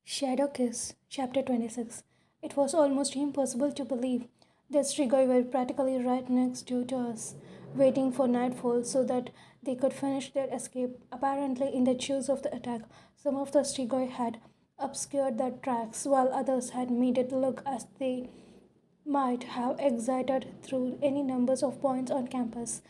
Shadowkiss, Chapter 26. It was almost impossible to believe that Strigoi were practically right next door to us, waiting for nightfall so that they could finish their escape. Apparently, in the chills of the attack, some of the Strigoi had obscured their tracks, while others had made it look as they might have exited through any numbers of points on campus.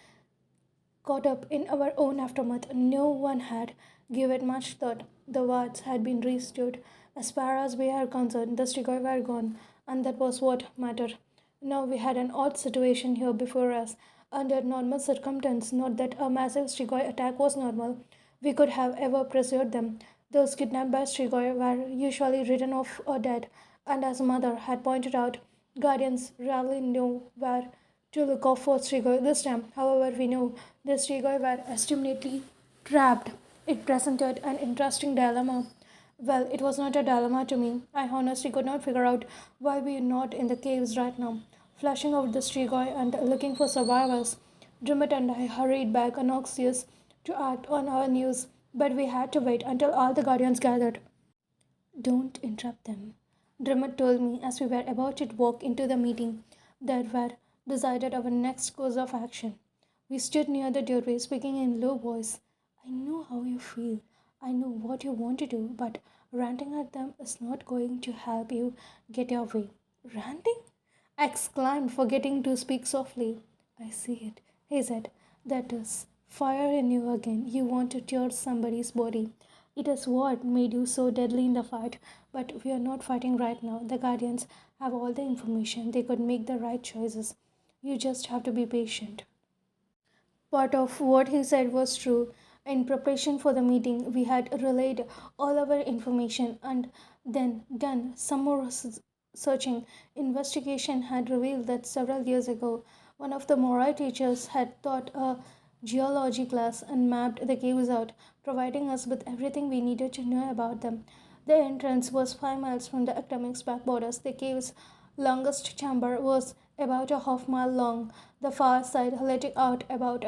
Caught up in our own aftermath, no one had given much thought. The wards had been restored. As far as we are concerned, the Strigoi were gone, and that was what mattered. Now we had an odd situation here before us. Under normal circumstances, not that a massive Strigoi attack was normal, we could have ever pursued them. Those kidnapped by Strigoi were usually written off or dead, and as Mother had pointed out, guardians rarely know where to look out for Strigoi this time. However, we know the Strigoi were estimately trapped. It presented an interesting dilemma. Well, it was not a dilemma to me. I honestly could not figure out why we were not in the caves right now, flashing out the Strigoi and looking for survivors. Drummond and I hurried back anxious to act on our news, but we had to wait until all the guardians gathered. Don't interrupt them, Drummond told me as we were about to walk into the meeting that were decided our next course of action. We stood near the doorway, speaking in low voice. I know how you feel. I know what you want to do, but ranting at them is not going to help you get your way. Ranting? I exclaimed, forgetting to speak softly. I see it, he said. That is fire in you again. You want to tear somebody's body. It is what made you so deadly in the fight, but we are not fighting right now. The Guardians have all the information. They could make the right choices. You just have to be patient. Part of what he said was true. In preparation for the meeting, we had relayed all our information and then done some more searching. Investigation had revealed that several years ago, one of the Morai teachers had taught a geology class and mapped the caves out, providing us with everything we needed to know about them. The entrance was 5 miles from the academic's back borders. The cave's longest chamber was about a half mile long, the far side letting out about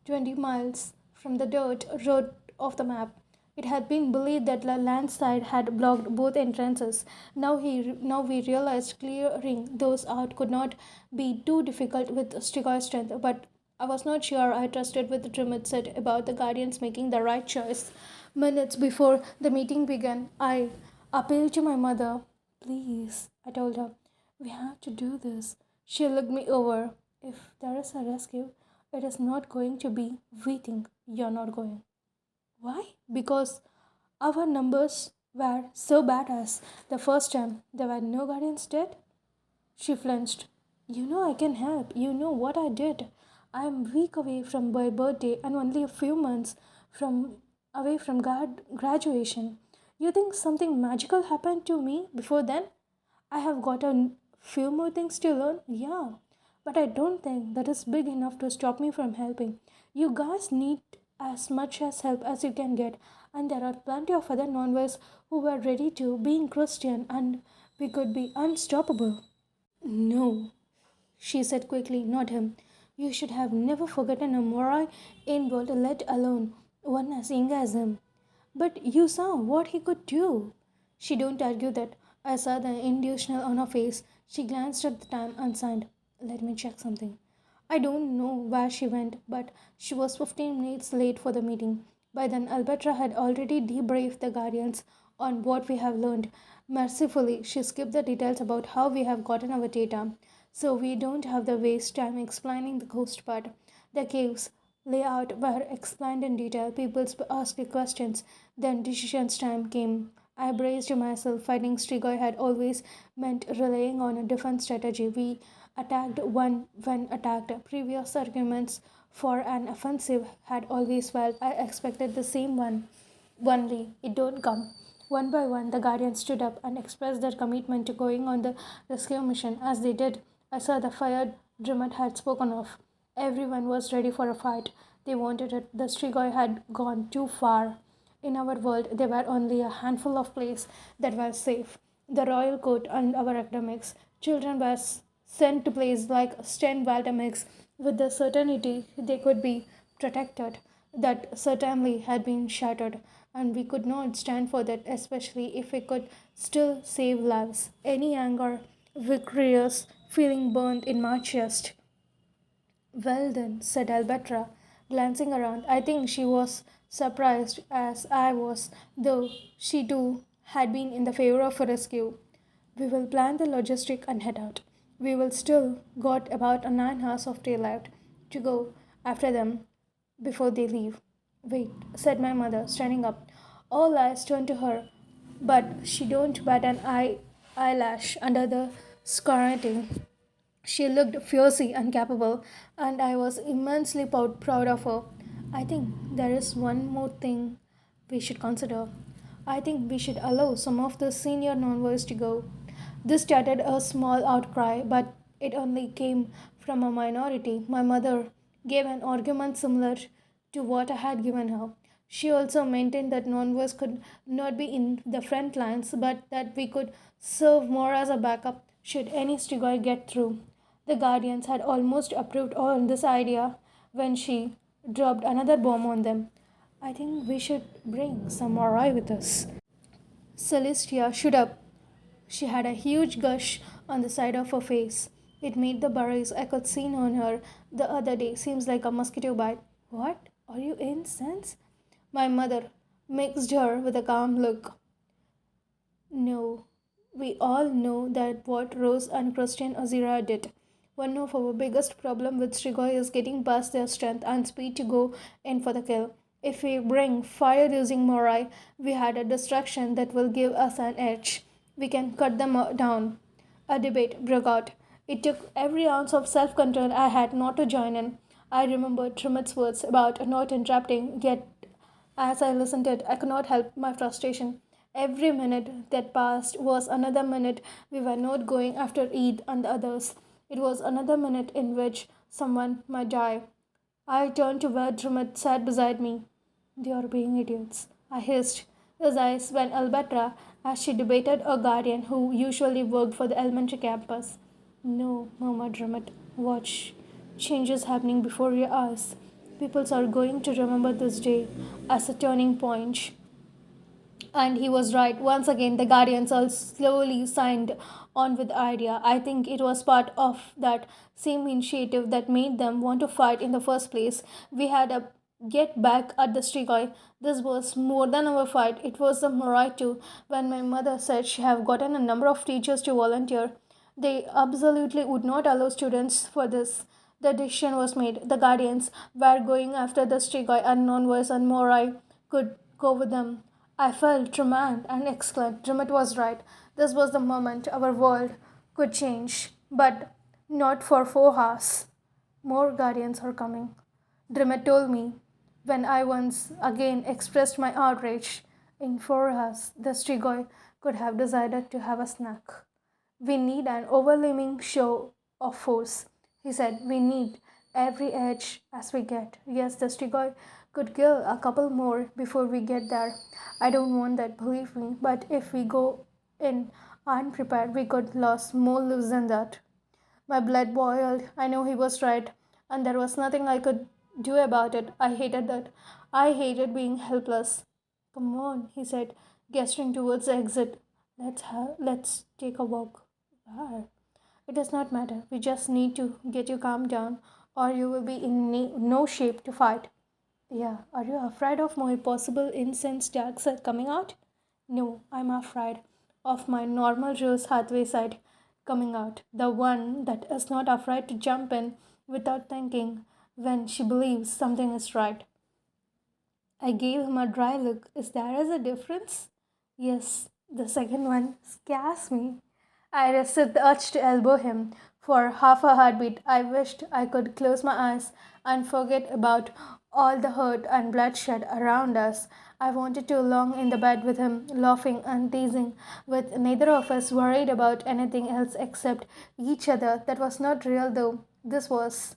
20 miles from the dirt road of the map. It had been believed that the landslide had blocked both entrances. Now we realized clearing those out could not be too difficult with Strigoi strength, but I was not sure I trusted what Drummond said about the Guardians making the right choice. Minutes before the meeting began, I appealed to my mother. Please, I told her, we have to do this. She looked me over. If there is a rescue, it is not going to be we think you're not going. Why? Because our numbers were so bad as the first time there were no guardians dead. She flinched. You know I can help. You know what I did. I am a week away from my birthday and only a few months from away from graduation. You think something magical happened to me before then? I have got a few more things to learn, yeah, but I don't think that is big enough to stop me from helping. You guys need as much as help as you can get, and there are plenty of other non-wise who were ready to, being Christian, and we could be unstoppable. No, she said quickly, not him. You should have never forgotten a Morai involved, let alone one as young as him. But you saw what he could do. She don't argue that. I saw the indutional on her face. She glanced at the time and signed. Let me check something. I don't know where she went, but she was 15 minutes late for the meeting. By then, Alberta had already debriefed the Guardians on what we have learned. Mercifully, she skipped the details about how we have gotten our data, so we don't have to waste time explaining the coast part. The caves layout were explained in detail. People asked questions. Then decisions time came. I braced myself. Fighting Strigoi had always meant relying on a different strategy. We attacked one when attacked. Previous arguments for an offensive had always failed. I expected the same one. Only it don't come. One by one, the Guardians stood up and expressed their commitment to going on the rescue mission. As they did, I saw the fire Drummond had spoken of. Everyone was ready for a fight. They wanted it. The Strigoi had gone too far. In our world, there were only a handful of places that were safe. The royal court and our academics. Children were sent to places like Sten Waldemix with the certainty they could be protected. That certainly had been shattered. and we could not stand for that, especially if we could still save lives. Any anger, victorious feeling burned in my chest. Well then, said Alberta, glancing around. I think she was surprised as I was, though she too had been in the favor of a rescue. We will plan the logistic and head out. We will still got about a 9 hours of daylight to go after them before they leave. Wait, said my mother, standing up. All eyes turned to her, but she don't bat an eyelash under the scrutiny. She looked fiercely incapable, and I was immensely proud of her. I think there is one more thing we should consider. I think we should allow some of the senior non-voice to go. This started a small outcry, but it only came from a minority. My mother gave an argument similar to what I had given her. She also maintained that non-voice could not be in the front lines, but that we could serve more as a backup should any Strigoi get through. The Guardians had almost approved on this idea when she dropped another bomb on them. I think we should bring some Morai with us. Celestia stood up. She had a huge gush on the side of her face. It made the burrows I could see on her the other day seems like a mosquito bite. What? Are you incensed? My mother mixed her with a calm look. No, we all know that what Rose and Christian Azira did. One of our biggest problem with Strigoi is getting past their strength and speed to go in for the kill. If we bring fire-using Morai, we had a distraction that will give us an edge. We can cut them down. A debate broke out. It took every ounce of self-control I had not to join in. I remembered Trumett's words about not interrupting, yet as I listened to it, I could not help my frustration. Every minute that passed was another minute we were not going after Eid and the others. It was another minute in which someone might die. I turned to where Drummond sat beside me. They are being idiots, I hissed. His eyes went Alberta as she debated a guardian who usually worked for the elementary campus. No, murmured Drummond. Watch. Changes happening before your eyes. Peoples are going to remember this day as a turning point. And he was right. Once again, the Guardians all slowly signed on with the idea. I think it was part of that same initiative that made them want to fight in the first place. We had a get back at the Strigoi. This was more than our fight. It was the morale too. When my mother said she have gotten a number of teachers to volunteer, they absolutely would not allow students for this. The decision was made. The Guardians were going after the Strigoi and non-voice and Morai could go with them. I felt Drummond and exclaimed, Drummond was right. This was the moment our world could change. But not for 4 hours. More guardians are coming. Drummond told me when I once again expressed my outrage. In 4 hours, the Strigoi could have decided to have a snack. We need an overwhelming show of force. He said, we need every edge as we get. Yes, the Strigoi could kill a couple more before we get there. I don't want that, believe me, but if we go in unprepared, we could lose more lives than that. My blood boiled. I know he was right, and there was nothing I could do about it. I hated that. I hated being helpless. Come on, he said, gesturing towards the exit. Let's take a walk. Where? It does not matter. We just need to get you calmed down, or you will be in no shape to fight. Yeah, are you afraid of my possible incense dark side coming out? No, I'm afraid of my normal Rose Hathaway side coming out. The one that is not afraid to jump in without thinking when she believes something is right. I gave him a dry look. Is there a difference? Yes, the second one scares me. I resisted the urge to elbow him. For half a heartbeat, I wished I could close my eyes and forget about all the hurt and bloodshed around us. I wanted to lie in the bed with him, laughing and teasing, with neither of us worried about anything else except each other. That was not real, though. This was.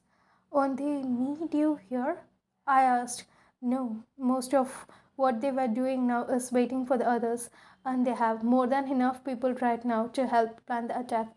Won't they need you here? I asked. No, most of what they were doing now is waiting for the others, and they have more than enough people right now to help plan the attack.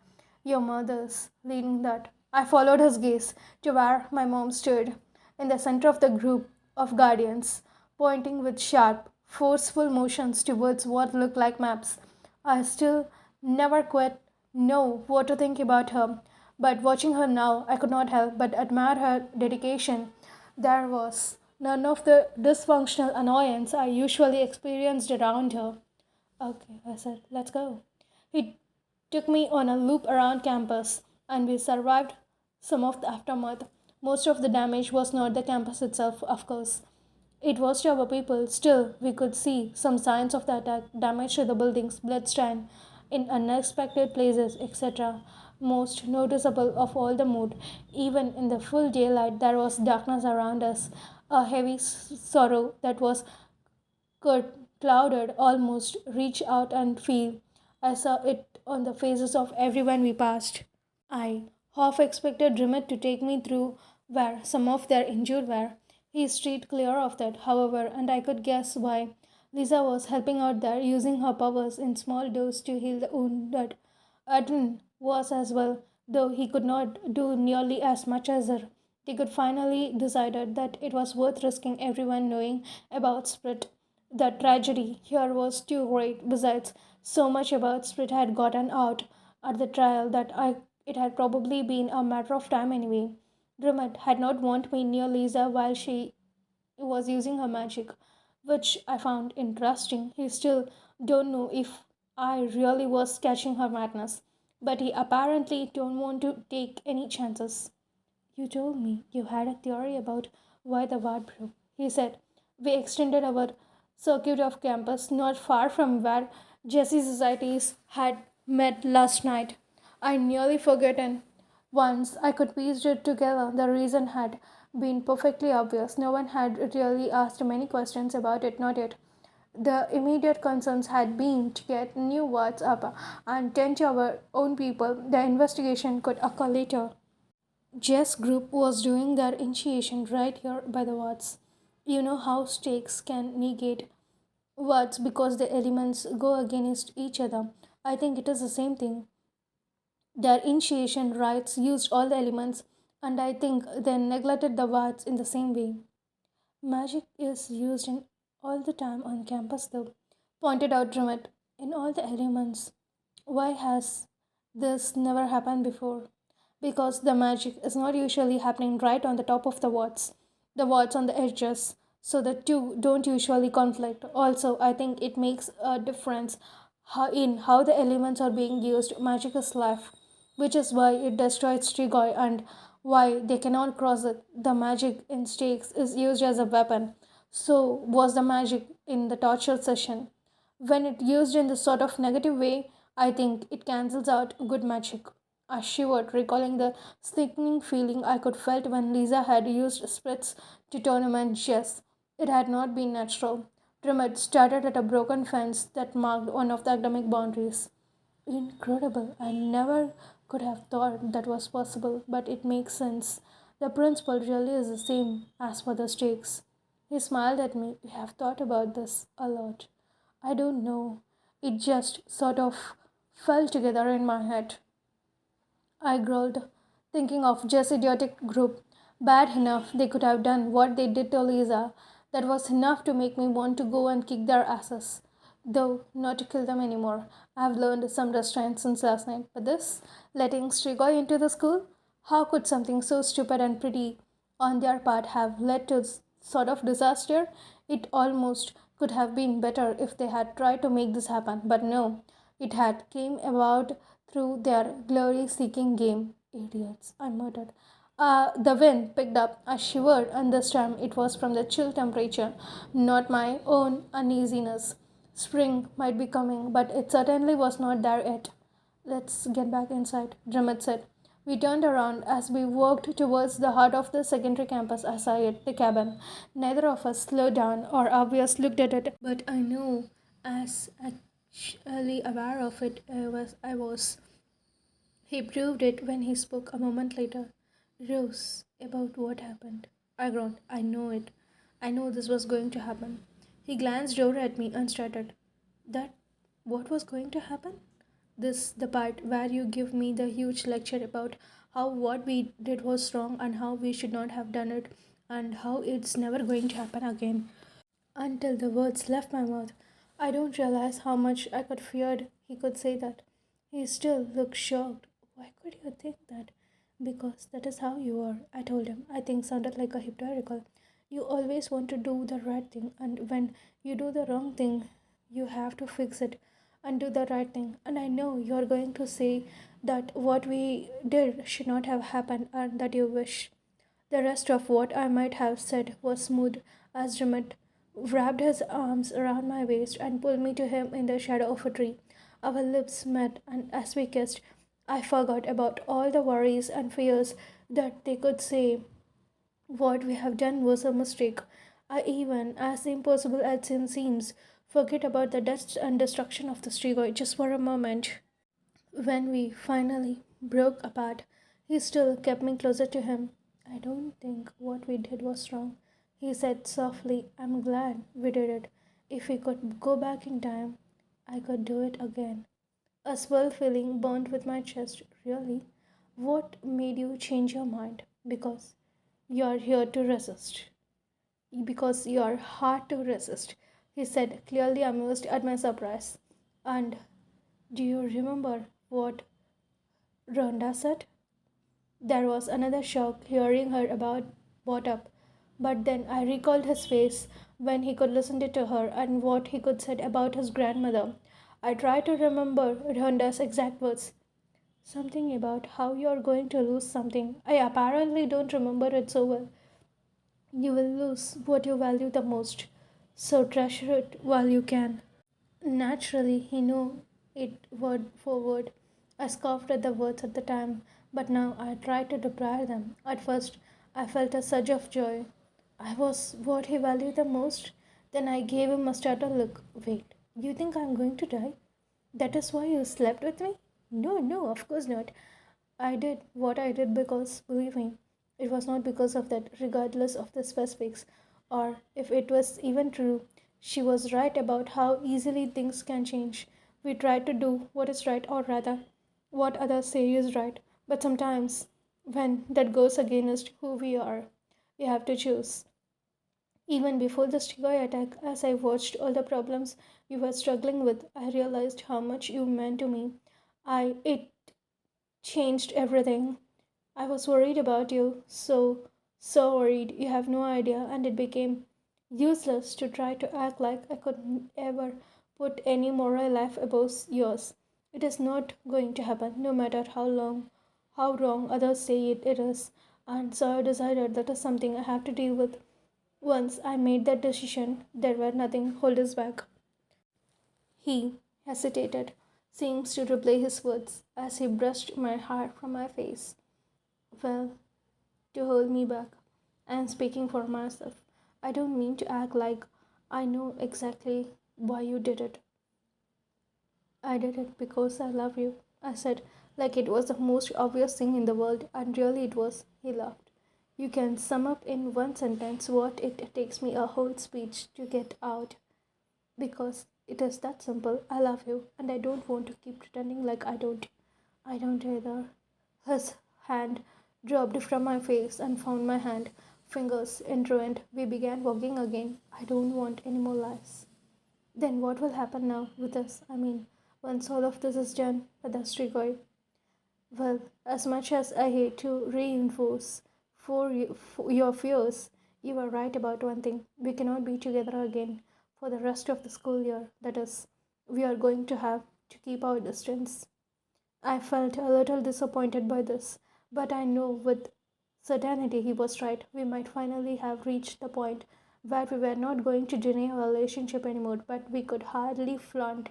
Your mother's leading that. I followed his gaze to where my mom stood, in the center of the group of guardians, pointing with sharp, forceful motions towards what looked like maps. I still never quite know what to think about her, but watching her now, I could not help but admire her dedication. There was none of the dysfunctional annoyance I usually experienced around her. Okay, I said, let's go. He took me on a loop around campus, and we survived some of the aftermath. Most of the damage was not the campus itself, of course. It was to our people. Still, we could see some signs of the attack, damage to the buildings, bloodstain in unexpected places, etc. Most noticeable of all the mood. Even in the full daylight, there was darkness around us, a heavy sorrow that was could, clouded, almost reach out and feel. I saw it on the faces of everyone we passed. I half expected Rimmett to take me through where some of their injured were. He stayed clear of that, however, and I could guess why. Lisa was helping out there, using her powers in small doses to heal the wounded. Adrian was as well, though he could not do nearly as much as her. They could finally decided that it was worth risking everyone knowing about Sprit. The tragedy here was too great. Besides, so much about Sprit had gotten out at the trial that it had probably been a matter of time anyway. Drummond had not wanted me near Lisa while she was using her magic, which I found interesting. He still don't know if I really was catching her madness, but he apparently don't want to take any chances. You told me you had a theory about why the war broke, he said. We extended our circuit of campus not far from where Jesse's societies had met last night. I nearly forgotten. Once I could piece it together, the reason had been perfectly obvious. No one had really asked many questions about it, not yet. The immediate concerns had been to get new wards up and tend to our own people. The investigation could occur later. Jess group was doing their initiation right here by the wards. You know how stakes can negate words because the elements go against each other. I think it is the same thing. Their initiation rites used all the elements, and I think they neglected the words in the same way. Magic is used in all the time on campus, though, pointed out Drummond. In all the elements. Why has this never happened before? Because the magic is not usually happening right on the top of the wards on the edges, so the two don't usually conflict. Also, I think it makes a difference in how the elements are being used. Magic is life, which is why it destroys Strigoi and why they cannot cross it. The magic in stakes is used as a weapon. So was the magic in the torture session. When it used in this sort of negative way, I think it cancels out good magic. I shivered, recalling the sickening feeling I could felt when Lisa had used spirits to tournament chess. It had not been natural. Drummond started at a broken fence that marked one of the academic boundaries. Incredible. I never could have thought that was possible, but it makes sense. The principle really is the same as for the stakes. He smiled at me. You have thought about this a lot. I don't know. It just sort of fell together in my head. I growled, thinking of Jess' idiotic group. Bad enough they could have done what they did to Lisa. That was enough to make me want to go and kick their asses. Though not to kill them anymore. I've learned some restraint since last night. But this, letting Strigoi into the school? How could something so stupid and pretty on their part have led to sort of disaster? It almost could have been better if they had tried to make this happen. But no, it had came about through their glory-seeking game. Idiots, I muttered. The wind picked up. I shivered, and this time it was from the chill temperature, not my own uneasiness. Spring might be coming, but it certainly was not there yet. Let's get back inside, Drummond said. We turned around as we walked towards the heart of the secondary campus aside the cabin. Neither of us slowed down or obviously looked at it, but I knew as actually aware of it I was. He proved it when he spoke a moment later. Rose, about what happened. I groaned. I know it. I know this was going to happen. He glanced over at me and started. That what was going to happen? This the part where you give me the huge lecture about how what we did was wrong and how we should not have done it and how it's never going to happen again. until the words left my mouth. I don't realize how much I could feared he could say that. He still looked shocked. Why could you think that? Because that is how you are, I told him. I think sounded like a hypocritical. You always want to do the right thing, and when you do the wrong thing, you have to fix it and do the right thing. And I know you're going to say that what we did should not have happened and that you wish. The rest of what I might have said was smooth as Dermot wrapped his arms around my waist and pulled me to him in the shadow of a tree. Our lips met, and as we kissed, I forgot about all the worries and fears that they could say what we have done was a mistake. I even, as impossible as it seems, forget about the dust and destruction of the Strigoi just for a moment. When we finally broke apart, he still kept me closer to him. I don't think what we did was wrong, he said softly. I'm glad we did it. If we could go back in time, I could do it again. A swell feeling burned with my chest. Really? What made you change your mind? Because you're here to resist. Because you're hard to resist, he said, clearly amused at my surprise. And do you remember what Rhonda said? There was another shock hearing her about brought up. But then I recalled his face when he could listen to her and what he could said about his grandmother. I tried to remember Rhonda's exact words. Something about how you're going to lose something. I apparently don't remember it so well. You will lose what you value the most. So treasure it while you can. Naturally, he knew it word for word. I scoffed at the words at the time, but now I try to deprive them. At first, I felt a surge of joy. I was what he valued the most. Then I gave him a startled look. Wait, you think I'm going to die? That is why you slept with me? No, no, of course not. I did what I did because, believe me, it was not because of that, regardless of the specifics, or if it was even true. She was right about how easily things can change. We try to do what is right, or rather, what others say is right, but sometimes, when that goes against who we are, we have to choose. Even before the Strigoi attack, as I watched all the problems you were struggling with, I realized how much you meant to me. It changed everything. I was worried about you, so worried, you have no idea, and it became useless to try to act like I could ever put any moral life above yours. It is not going to happen, no matter how wrong others say it is. And so I decided that is something I have to deal with. Once I made that decision, there were nothing hold us back. He hesitated, seems to replay his words as he brushed my hair from my face. Well, to hold me back. I am speaking for myself. I don't mean to act like I know exactly why you did it. I did it because I love you, I said, like it was the most obvious thing in the world, and really it was. He laughed. You can sum up in one sentence what it takes me a whole speech to get out. Because it is that simple. I love you, and I don't want to keep pretending like I don't. I don't either. His hand dropped from my face and found my hand. Fingers entwined, we began walking again. I don't want any more lies. Then what will happen now with us? I mean, once all of this is done, with us Strigoi. Well, as much as I hate to reinforce for your fears, you are right about one thing. We cannot be together again for the rest of the school year. That is, we are going to have to keep our distance. I felt a little disappointed by this, but I know with certainty he was right. We might finally have reached the point where we were not going to deny our relationship anymore, but we could hardly flaunt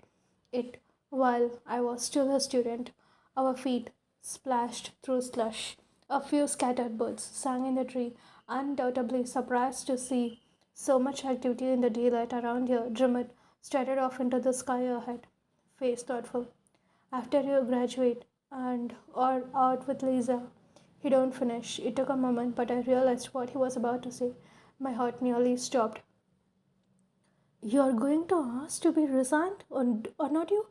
it while I was still a student. Our feet splashed through slush. A few scattered birds sang in the tree, undoubtedly surprised to see so much activity in the daylight around here. Drummond started off into the sky ahead, face thoughtful. After you graduate and or out with Lisa, he don't finish. It took a moment, but I realized what he was about to say. My heart nearly stopped. You're going to ask to be resigned, or not you?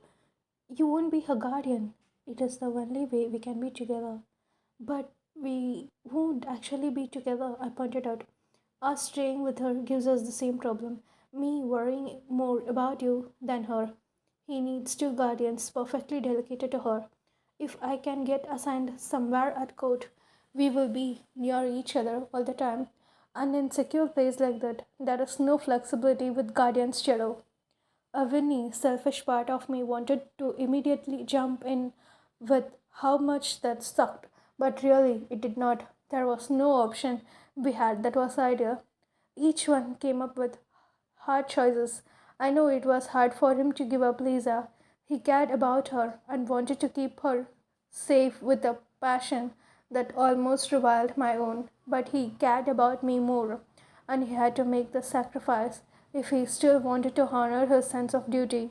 You won't be her guardian. It is the only way we can be together. But we won't actually be together, I pointed out. Us staying with her gives us the same problem. Me worrying more about you than her. He needs two guardians perfectly dedicated to her. If I can get assigned somewhere at court, we will be near each other all the time. And in secure place like that, there is no flexibility with guardian's shadow. A Winnie, selfish part of me wanted to immediately jump in with how much that sucked, but really it did not. There was no option we had that was ideal. Each one came up with hard choices. I know it was hard for him to give up Lisa. He cared about her and wanted to keep her safe with a passion that almost reviled my own. But he cared about me more, and he had to make the sacrifice if he still wanted to honor his sense of duty.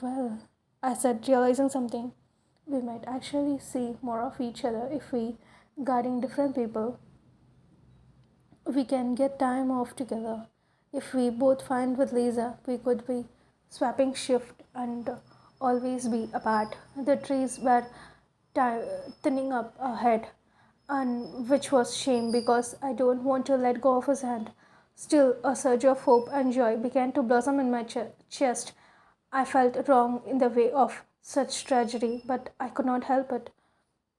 Well, I said, realizing something. We might actually see more of each other if we guarding different people. We can get time off together. If we both find with Lisa, we could be swapping shift and always be apart. The trees were thinning up ahead, and which was shame because I don't want to let go of his hand. Still, a surge of hope and joy began to blossom in my chest. I felt wrong in the way of such tragedy, but I could not help it.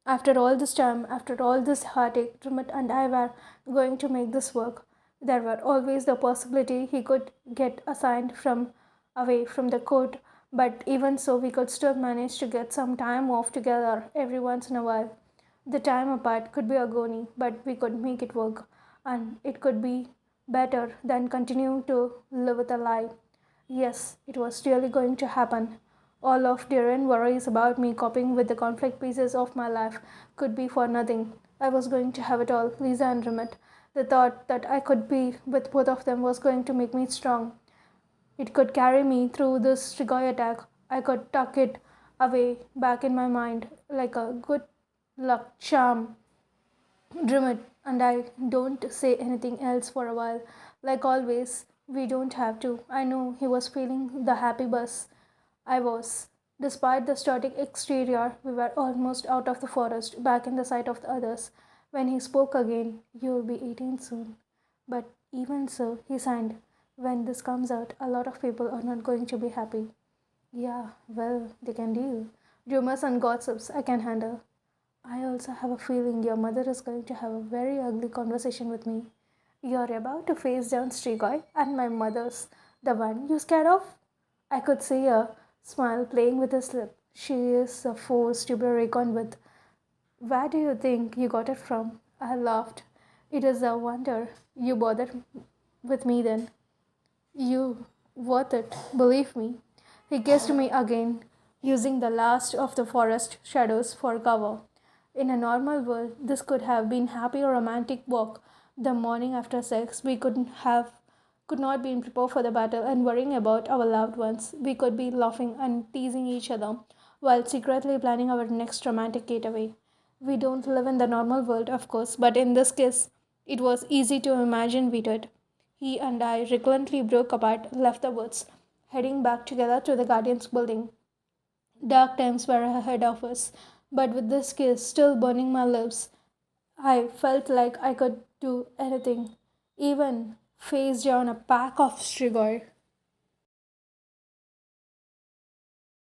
After all this time, after all this heartache, Trimit and I were going to make this work. There were always the possibility he could get assigned from away from the court, but even so, we could still manage to get some time off together every once in a while. The time apart could be agony, but we could make it work, and it could be better than continuing to live with a lie. Yes, it was really going to happen. All of Darren worries about me coping with the conflict pieces of my life could be for nothing. I was going to have it all, Lisa and Remit. The thought that I could be with both of them was going to make me strong. It could carry me through this Strigoi attack. I could tuck it away back in my mind like a good luck charm. Dream it, and I don't say anything else for a while. Like always, we don't have to. I know he was feeling the happy buzz. I was. Despite the static exterior, we were almost out of the forest, back in the sight of the others. When he spoke again, you'll be 18 soon. But even so, he signed. When this comes out, a lot of people are not going to be happy. Yeah, well, they can deal. Rumors and gossips I can handle. I also have a feeling your mother is going to have a very ugly conversation with me. You're about to face down Strigoi, and my mother's the one you scared of? I could see a smile playing with his lip. She is a force to be reckoned with. Where do you think you got it from? I laughed. It is a wonder you bothered with me then. You worth it, believe me. He kissed me again, using the last of the forest shadows for cover. In a normal world, this could have been happy romantic walk. The morning after sex, we could not be prepared for the battle and worrying about our loved ones. We could be laughing and teasing each other while secretly planning our next romantic getaway. We don't live in the normal world, of course, but in this case, it was easy to imagine we did. He and I reluctantly broke apart, left the woods, heading back together to the Guardian's building. Dark times were ahead of us, but with this kiss still burning my lips, I felt like I could do anything, even face down a pack of Strigoi.